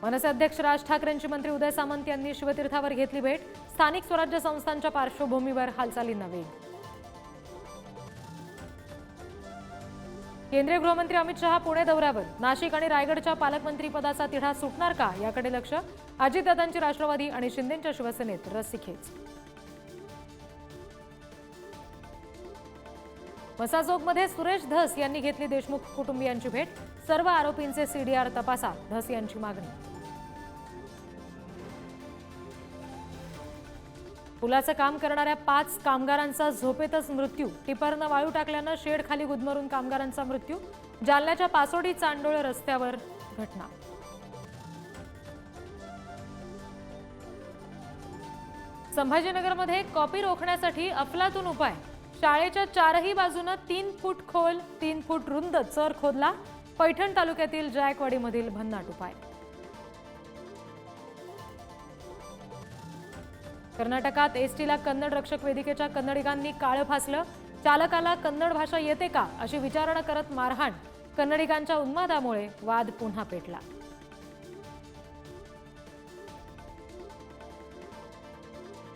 मनसे अध्यक्ष राज ठाकरेंची मंत्री उदय सामंत यांनी शिवतीर्थावर घेतली भेट। स्थानिक स्वराज्य संस्थांच्या पार्श्वभूमीवर हालचालींना वेग। केंद्रीय गृहमंत्री अमित शहा पुणे दौऱ्यावर। नाशिक आणि रायगडच्या पालकमंत्री पदाचा तिढा सुटणार का याकडे लक्ष। अजितदादांची राष्ट्रवादी आणि शिंदेंच्या शिवसेनेत रस्सीखेच। मसाजोगमध्ये सुरेश धस यांनी घेतली देशमुख कुटुंबियांची भेट। सर्व आरोपींचे सीडीआर तपासा, धस यांची मागणी। पुलाचं काम करणाऱ्या 5 कामगारांचा झोपेतच मृत्यू। टिपरनं वाळू टाकल्यानं शेड खाली गुदमरून कामगारांचा मृत्यू। जालन्याच्या पासोडी चांडोळ रस्त्यावर घटना। संभाजीनगरमध्ये कॉपी रोखण्यासाठी अफलातून उपाय। शाळेच्या 4ही बाजूने 3 फूट खोल 3 फूट रुंद चर खोदला। पैठण तालुक्यातील जायकवाडीमधील भन्नाट उपाय। कर्नाटकात एसटीला कन्नड रक्षक वेदिकेच्या कन्नडिगांनी काळं फासलं। चालकाला कन्नड भाषा येते का अशी विचारणा करत मारहाण। कन्नडिगांच्या उन्मादामुळे वाद पुन्हा पेटला।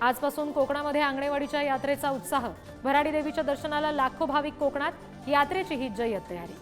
आजपासून कोकणामध्ये आंगणेवाडीच्या यात्रेचा उत्साह। भराडी देवीच्या दर्शनाला लाखो भाविक कोकणात। यात्रेची ही जय्यत तयारी।